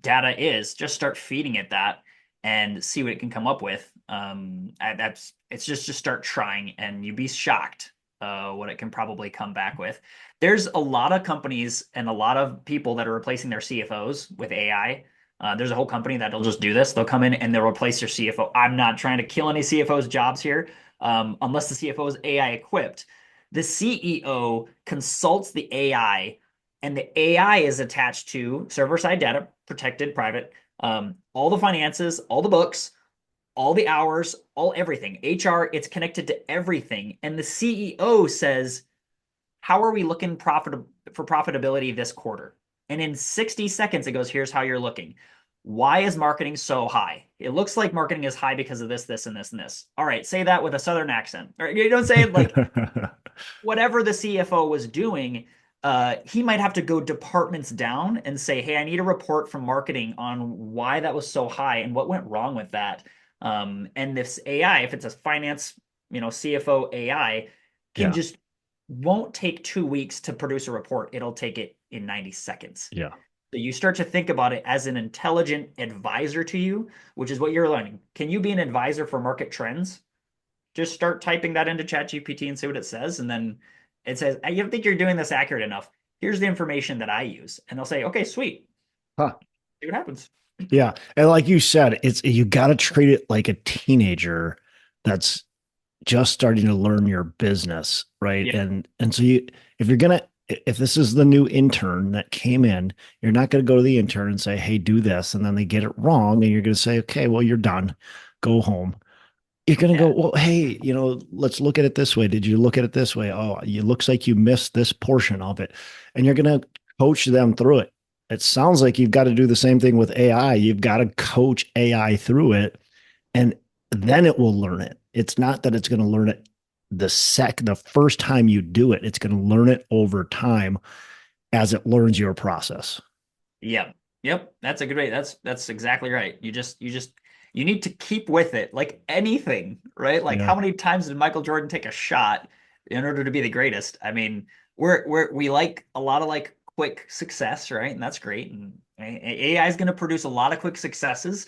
data is, just start feeding it that and see what it can come up with. That's it's just start trying, and you'd be shocked what it can probably come back with. There's a lot of companies and a lot of people that are replacing their CFOs with AI. There's a whole company that'll just do this. They'll come in and they'll replace their CFO. I'm not trying to kill any CFOs' jobs here, unless the CFO is AI equipped. The CEO consults the AI, and the AI is attached to server-side data, protected, private, all the finances, all the books, all the hours, all everything. HR, it's connected to everything. And the CEO says, how are we looking for profitability this quarter? And in 60 seconds, it goes, here's how you're looking. Why is marketing so high? It looks like marketing is high because of this, this, and this, and this. All right, say that with a Southern accent. Or you don't say it like whatever the CFO was doing, he might have to go departments down and say, "Hey, I need a report from marketing on why that was so high and what went wrong with that." And this AI, if it's a finance, CFO AI, can Yeah. just won't take 2 weeks to produce a report. It'll take it in 90 seconds. Yeah. So you start to think about it as an intelligent advisor to you, which is what you're learning. Can you be an advisor for market trends? Just start typing that into ChatGPT and see what it says. And then it says, I don't think you're doing this accurate enough. Here's the information that I use. And they'll say, okay, sweet. Huh. See what happens. Yeah. And like you said, you got to treat it like a teenager that's just starting to learn your business, right? Yeah. And so if you're gonna if this is the new intern that came in, you're not going to go to the intern and say, "Hey, do this," and then they get it wrong, and you're going to say, "Okay, well, you're done. Go home." You're going to go, Yeah. "Well, hey, let's look at it this way. Did you look at it this way? Oh, it looks like you missed this portion of it," and you're going to coach them through it. It sounds like you've got to do the same thing with AI. You've got to coach AI through it, and then it will learn it. It's not that it's going to learn it the first time you do it. It's going to learn it over time as it learns your process. Yep. Yep. That's a good way. That's exactly right. You need to keep with it like anything, right? Like Yeah. how many times did Michael Jordan take a shot in order to be the greatest? I mean, we like a lot of like quick success, right? And that's great. And AI is going to produce a lot of quick successes,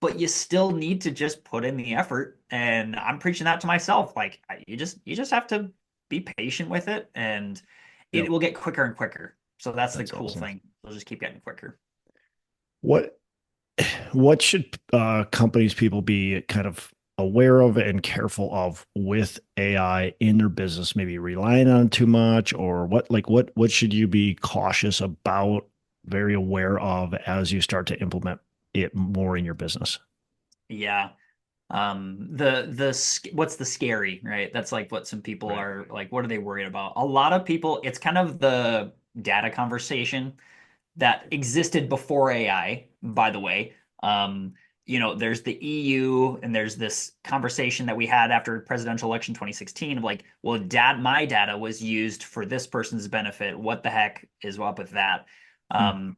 but you still need to just put in the effort. And I'm preaching that to myself. Like you just have to be patient with it and it Yep. will get quicker and quicker. So that's the That's cool awesome. thing. It'll just keep getting quicker. What what should companies people be kind of aware of and careful of with AI in their business? Maybe relying on too much, or what should you be cautious about, very aware of as you start to implement it more in your business? Yeah. What's the scary, right? That's like what some people Right. are like, what are they worried about? A lot of people, it's kind of the data conversation that existed before AI, by the way. There's the EU and there's this conversation that we had after presidential election 2016 of like, well, my data was used for this person's benefit. What the heck is up with that? Hmm. Um,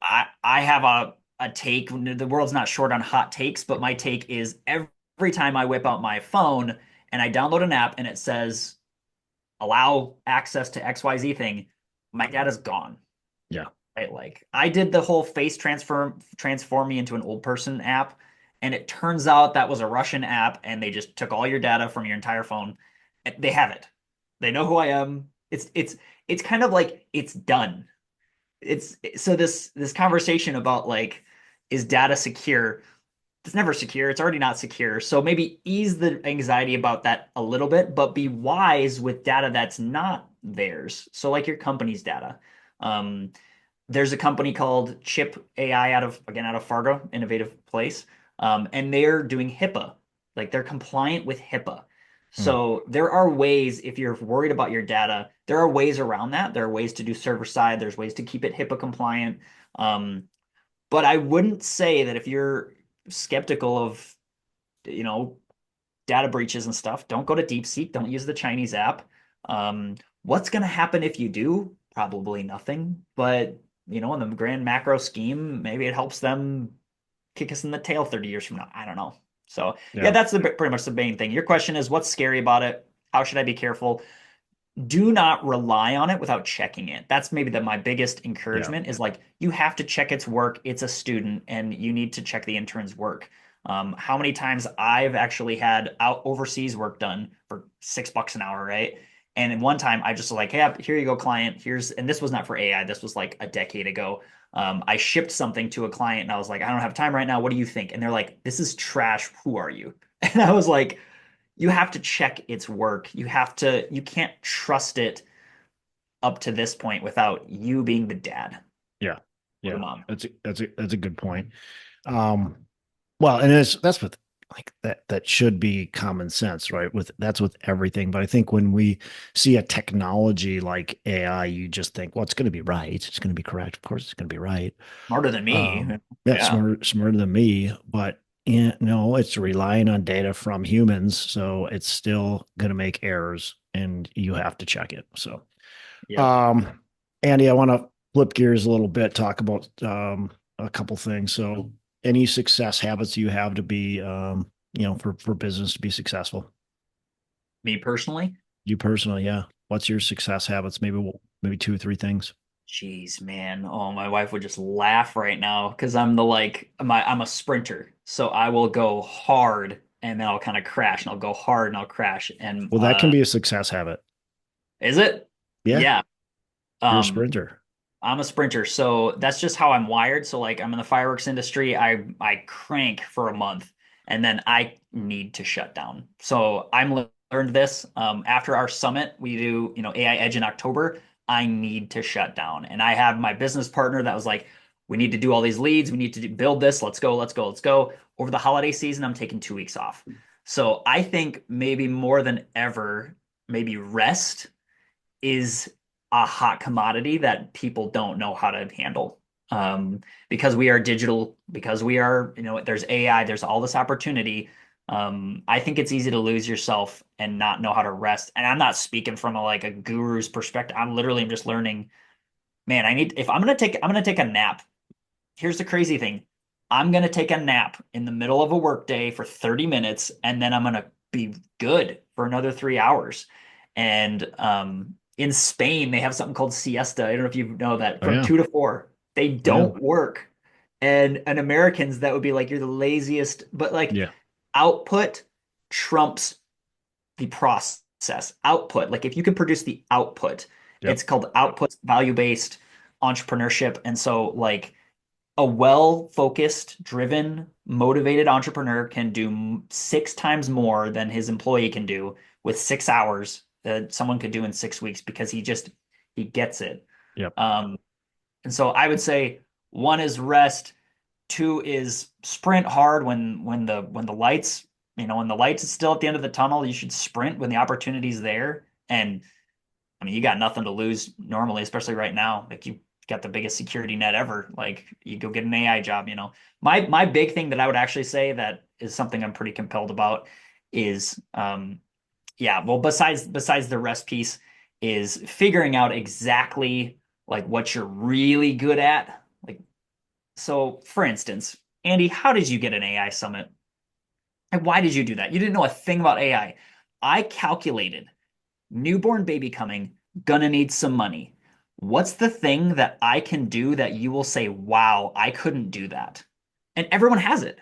I have a take. The world's not short on hot takes, but my take is every time I whip out my phone and I download an app and it says allow access to XYZ thing, my data's gone. Yeah. Right? Like I did the whole face transform me into an old person app, and it turns out that was a Russian app, and they just took all your data from your entire phone. They have it. They know who I am. It's kind of like it's done. It's so this conversation about like is data secure? It's never secure. It's already not secure. So maybe ease the anxiety about that a little bit, but be wise with data that's not theirs. So like your company's data. Um, there's a company called Chip AI out of Fargo, innovative place. And they're doing HIPAA. Like they're compliant with HIPAA. Hmm. So there are ways, if you're worried about your data, there are ways around that. There are ways to do server side. There's ways to keep it HIPAA compliant. Um, but I wouldn't say that if you're skeptical of, you know, data breaches and stuff, don't go to DeepSeek. Don't use the Chinese app. What's going to happen if you do? Probably nothing. But, in the grand macro scheme, maybe it helps them kick us in the tail 30 years from now. I don't know. So, yeah, Yeah. that's pretty much the main thing. Your question is what's scary about it? How should I be careful? Do not rely on it without checking it. That's maybe my biggest Yeah. encouragement is like you have to check its work. It's a student and you need to check the intern's work. How many times I've actually had out overseas work done for $6 an hour, right? And in one time I just was like, hey, here you go, client. And this was not for AI. This was like a decade ago. I shipped something to a client and I was like, I don't have time right now. What do you think? And they're like, this is trash. Who are you? And I was like, you have to check its work. You can't trust it up to this point without you being the dad Yeah. or the Yeah. mom. That's a good point. Um, well, and that's with like that should be common sense, right? That's with everything. But I think when we see a technology like AI, you just think, well, it's going to be right. It's going to be correct. Of course, it's going to be right. Smarter than me. Yeah, Yeah. smarter than me. But no, it's relying on data from humans, so it's still going to make errors, and you have to check it. So, Yep. um, Andy, I want to flip gears a little bit, talk about a couple things. So, any success habits you have to be, for business to be successful? Me personally. You personally, yeah. What's your success habits? Maybe two or three things. Jeez, man. Oh, my wife would just laugh right now because I'm the like I'm a sprinter. So I will go hard and then I'll kind of crash and I'll go hard and I'll crash. And Well, that can be a success habit. is it? Yeah, Yeah. you're a Um, sprinter. I'm a sprinter, so that's just how I'm wired. So like I'm in the fireworks industry, I crank for a month and then I need to shut down. So learned this after our summit, we do, AI Edge in October. I need to shut down. And I have my business partner that was like, we need to do all these leads, we need to build this. Let's go, let's go, let's go. Over the holiday season, I'm taking 2 weeks off. So I think maybe more than ever, maybe rest is a hot commodity that people don't know how to handle. Because we are digital, because we are, there's AI, there's all this opportunity. I think it's easy to lose yourself and not know how to rest. And I'm not speaking from like a guru's perspective. I'm literally just learning, man, if I'm gonna take a nap. Here's the crazy thing. I'm gonna take a nap in the middle of a workday for 30 minutes, and then I'm gonna be good for another 3 hours. And in Spain, they have something called siesta. I don't know if you know that Oh from yeah, 2 to 4. They yeah, don't work. And Americans, that would be like you're the laziest, but like yeah. output trumps the process. Output, like if you can produce the output, Yep. it's called output value-based entrepreneurship. And so like a well-focused, driven, motivated entrepreneur can do 6 times more than his employee can do with 6 hours that someone could do in 6 weeks because he gets it. Yep. Um, and so I would say one is rest, two is sprint hard when the lights, when the lights is still at the end of the tunnel, you should sprint when the opportunity's there. And I mean, you got nothing to lose normally, especially right now. Like you got the biggest security net ever. Like you go get an AI job. My big thing that I would actually say that is something I'm pretty compelled about is yeah, well besides the rest piece is figuring out exactly like what you're really good at. Like so for instance, Andy, how did you get an AI summit? And why did you do that? You didn't know a thing about AI. I calculated newborn baby coming, gonna need some money. What's the thing that I can do that you will say, wow, I couldn't do that? And everyone has it.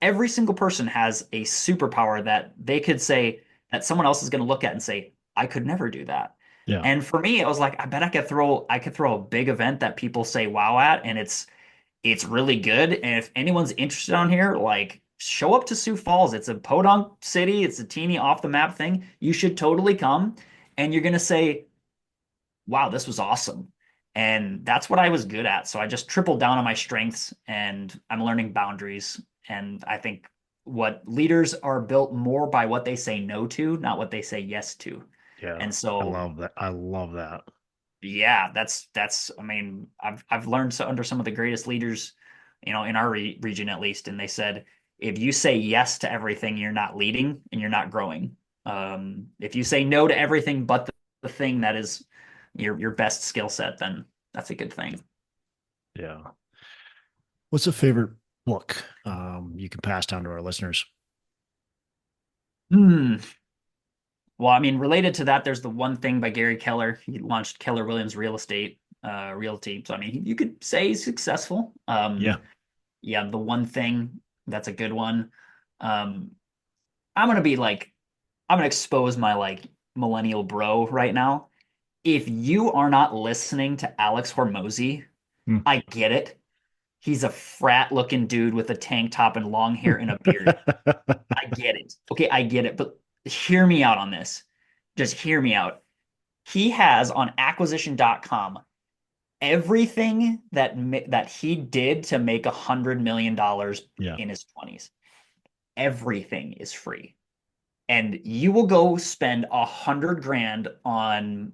Every single person has a superpower that they could say that someone else is going to look at and say, I could never do that. Yeah. And for me, it was like, I bet I could throw a big event that people say wow at, and it's really good. And if anyone's interested on here, like show up to Sioux Falls. It's a podunk city. It's a teeny off the map thing. You should totally come. And you're gonna say, wow, this was awesome. And that's what I was good at. So I just tripled down on my strengths and I'm learning boundaries. And I think what leaders are built more by what they say no to, not what they say yes to. Yeah. And I so love that. I love that. yeah, that's I mean, I've learned so under some of the greatest leaders, in our region at least, and they said if you say yes to everything, you're not leading and you're not growing. If you say no to everything but the thing that is your best skill set, then that's a good thing. Yeah. What's a favorite book you can pass down to our listeners? Hmm. Well, I mean, related to that, there's the One Thing by Gary Keller. He launched Keller Williams Real Estate Realty. So I mean, you could say he's successful. Yeah. Yeah, the One Thing, that's a good one. Um, I'm gonna be like, I'm gonna expose my like millennial bro right now. If you are not listening to Alex Hormozy, Hmm. I get it. He's a frat looking dude with a tank top and long hair and a beard. I get it. Okay, I get it. But hear me out on this. Just hear me out. He has on acquisition.com everything that he did to make $100 million Yeah. in his 20s. everything is free. And you will go spend 100 grand on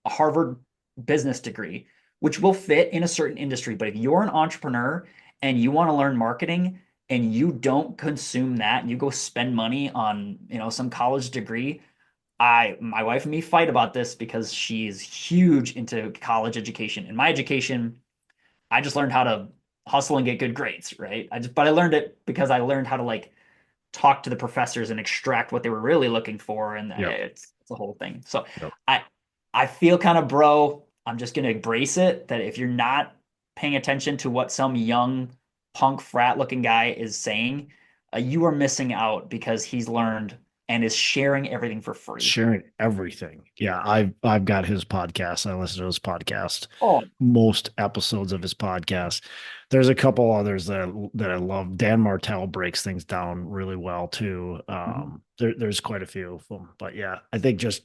a Harvard business degree, which will fit in a certain industry. But if you're an entrepreneur and you want to learn marketing and you don't consume that and you go spend money on, some college degree, my wife and me fight about this because she's huge into college education. In my education, I just learned how to hustle and get good grades, right? But I learned it because I learned how to like talk to the professors and extract what they were really looking for, and Yep. it's a whole thing. So Yep. I I feel kind of bro. I'm just gonna embrace it that if you're not paying attention to what some young punk frat looking guy is saying, you are missing out because he's learned and is sharing everything for free. Sharing everything. Yeah, I've got his podcast. I listen to his podcast, Oh, most episodes of his podcast. There's a couple others that I love. Dan Martell breaks things down really well too. mhm. There's quite a few of them, but yeah, I think just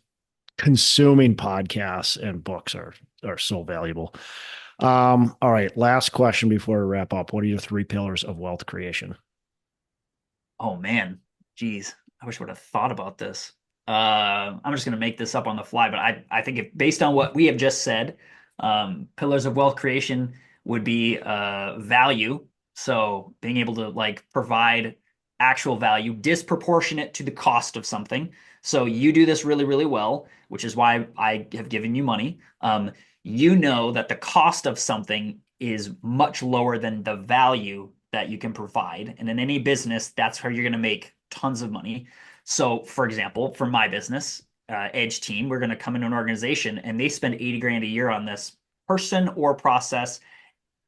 consuming podcasts and books are so valuable. All right, last question before we wrap up. What are your three pillars of wealth creation? Oh man, geez, I wish I would have thought about this. I'm just gonna make this up on the fly, but I think if based on what we have just said, pillars of wealth creation would be value. So being able to like provide actual value disproportionate to the cost of something. So you do this really, really well, which is why I have given you money. You know that the cost of something is much lower than the value that you can provide. And in any business, that's where you're going to make tons of money. So, for example, for my business, EdgeTeam, we're going to come into an organization and they spend 80 grand a year on this person or process.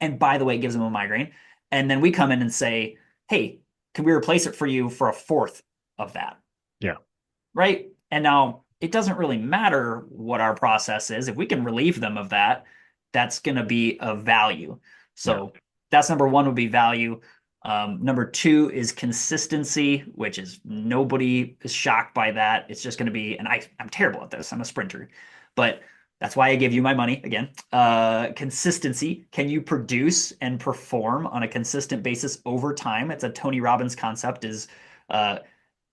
And by the way, it gives them a migraine. And then we come in and say, hey, can we replace it for you for a fourth of that? Yeah. Right. And now it doesn't really matter what our process is. If we can relieve them of that, that's going to be of value. Yeah. So that's number one would be value. Number two is consistency, which is nobody is shocked by that. It's just going to be, and I'm terrible at this. I'm a sprinter, but that's why I give you my money again. Consistency. Can you produce and perform on a consistent basis over time? It's a Tony Robbins concept is uh,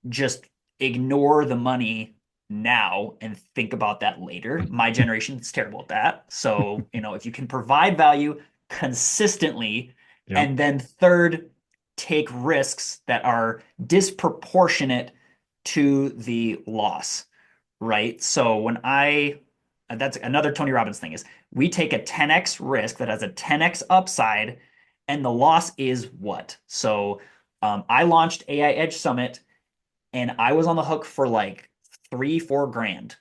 just ignore the money now and think about that later. My generation is terrible at that. So, if you can provide value consistently, Yep. and then third, take risks that are disproportionate to the loss, right? So that's another Tony Robbins thing is we take a 10x risk that has a 10x upside, and the loss is what? So I launched AiEdge Summit and I was on the hook for like 3, 4 grand.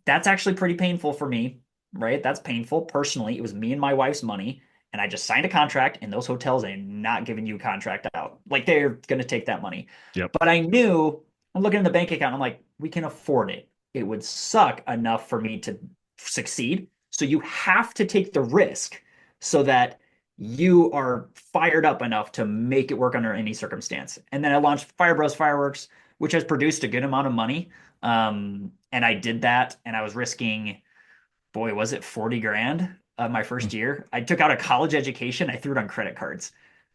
That's actually pretty painful for me, right? That's painful personally. It was me and my wife's money, and I just signed a contract, and those hotels are not giving you a contract out. Like they're going to take that money. Yep. But I knew I'm looking in the bank account. I'm like, we can afford it. It would suck enough for me to succeed. So you have to take the risk so that you are fired up enough to make it work under any circumstance. And then I launched Fire Bros Fireworks, which has produced a good amount of money. And I did that, and I was risking, boy, was it 40 grand my first year? I took out a college education. I threw it on credit cards.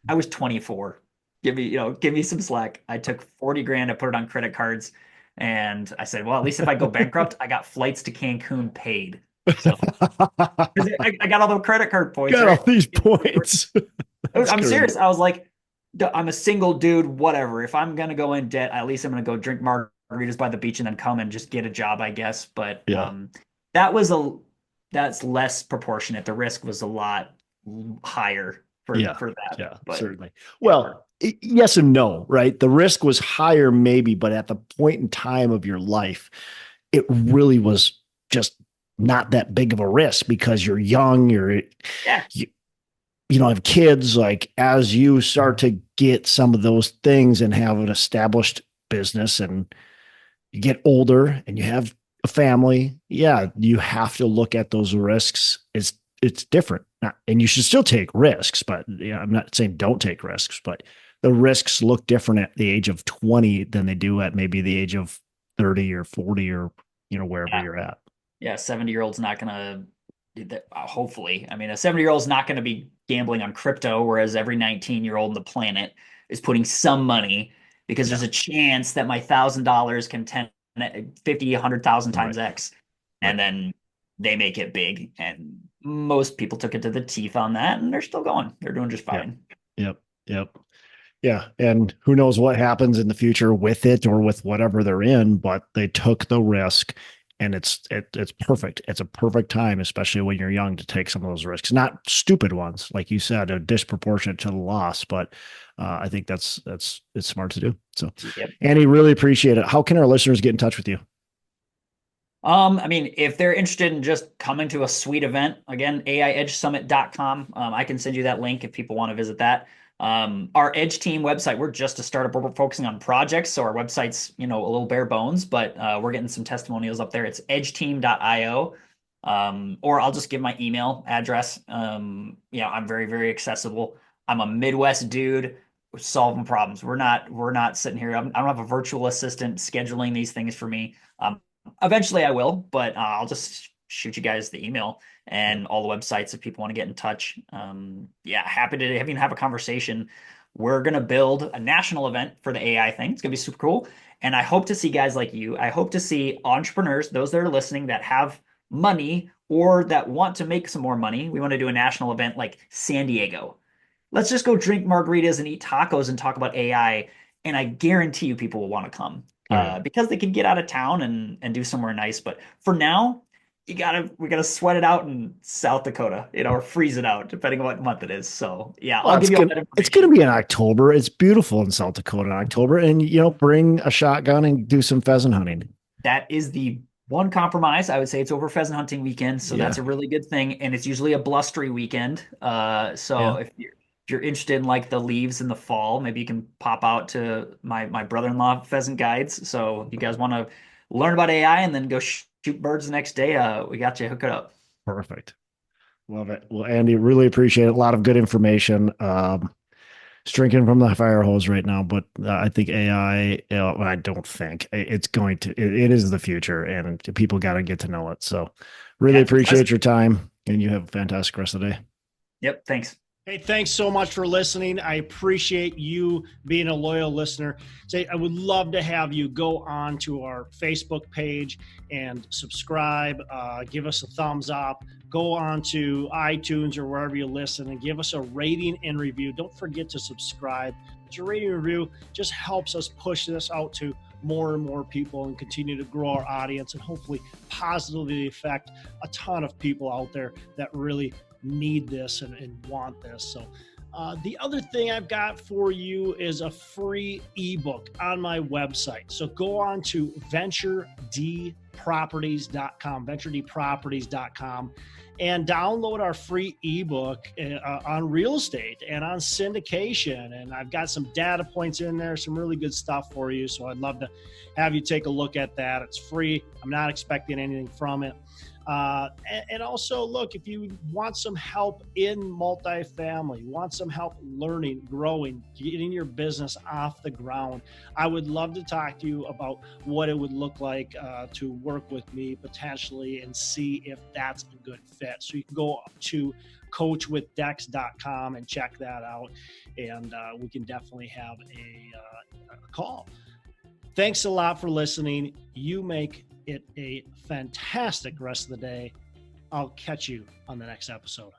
I was 24. Give me some slack. I took 40 grand. I put it on credit cards, and I said, well, at least if I go bankrupt, I got flights to Cancun paid. So because I got all the credit card points, Got all right? these points. That's I'm great. serious. I was like, I'm a single dude, whatever. If I'm gonna go in debt, at least I'm gonna go drink margaritas by the beach and then come and just get a job, I guess. But Yeah. that was a that's less proportionate. The risk was a lot higher for Yeah. that. Yeah, But certainly. yeah, Well, yes and no, right? The risk was higher, maybe, but at the point in time of your life, it really was just not that big of a risk because you're young, yeah, you, you don't have kids. Like as you start to get some of those things and have an established business and you get older and you have a family, yeah, you have to look at those risks. It's different. And you should still take risks, but yeah, I'm not saying don't take risks, but the risks look different at the age of 20 than they do at maybe the age of 30 or 40 or wherever yeah, you're at. yeah. 70-year-old's not gonna. Hopefully, I mean, a 70-year-old's not going to be gambling on crypto, whereas every 19-year-old on the planet is putting some money because Yeah. there's a chance that my $1,000 can 10, 50, 100,000 Right. times X. Right. And then they make it big. And most people took it to the teeth on that, and they're still going. They're doing just Yep. fine. Yep. Yep. Yeah. And who knows what happens in the future with it or with whatever they're in, but they took the risk and it's perfect. It's a perfect time, especially when you're young, to take some of those risks. Not stupid ones, like you said, a disproportionate to the loss, but I think that's it's smart to do. So Yep. Andy, really appreciate it. How can our listeners get in touch with you? I mean, if they're interested in just coming to a sweet event, again, AiEdgeSummit.com. I can send you that link if people want to visit that. Our Edge Team website, we're just a startup. We're focusing on projects, so our website's, a little bare bones, but we're getting some testimonials up there. It's edgeteam.io. Or I'll just give my email address. I'm very, very accessible. I'm a Midwest dude solving problems. We're not sitting here. I don't have a virtual assistant scheduling these things for me. Eventually I will, but I'll just shoot you guys the email Yep. and all the websites if people want to get in touch. Yeah, happy to even have a conversation. We're gonna build a national event for the AI thing. It's gonna be super cool. And I hope to see guys like you. I hope to see entrepreneurs, those that are listening that have money or that want to make some more money. We want to do a national event like San Diego. Let's just go drink margaritas and eat tacos and talk about AI. And I guarantee you people will want to come Oh yeah. because they can get out of town and do somewhere nice. But for now, we gotta sweat it out in South Dakota, or freeze it out, depending on what month it is. So yeah, Well, I'll give you all that it's gonna information. be in October. It's beautiful in South Dakota in October. And bring a shotgun and do some pheasant hunting. That is the one compromise. I would say it's over pheasant hunting weekend, so that's Yeah. a really good thing. And it's usually a blustery weekend. So Yeah. if you're interested in like the leaves in the fall, maybe you can pop out to my brother-in-law pheasant guides. So if you guys want to learn about AI and then go shoot birds the next day, we got you. Hook it up. Perfect. Love it. Well, Andy, really appreciate it. A lot of good information. It's drinking from the fire hose right now, but I think AI, I don't think it's going to, it is the future and people got to get to know it. So really Yeah, it's appreciate impressive. your time and you have a fantastic rest of the day. Yep. Thanks. Hey, thanks so much for listening. I appreciate you being a loyal listener. Say, I would love to have you go on to our Facebook page and subscribe. Give us a thumbs up. Go on to iTunes or wherever you listen and give us a rating and review. Don't forget to subscribe. Your rating and review just helps us push this out to more and more people and continue to grow our audience and hopefully positively affect a ton of people out there that really need this and want this. So the other thing I've got for you is a free ebook on my website. So go on to venturedproperties.com, and download our free ebook on real estate and on syndication. And I've got some data points in there, some really good stuff for you. So I'd love to have you take a look at that. It's free. I'm not expecting anything from it. And also, look, if you want some help in multifamily, want some help learning, growing, getting your business off the ground, I would love to talk to you about what it would look like to work with me potentially and see if that's a good fit. So you can go to coachwithdex.com and check that out. And we can definitely have a call. Thanks a lot for listening. You make it a fantastic rest of the day. I'll catch you on the next episode.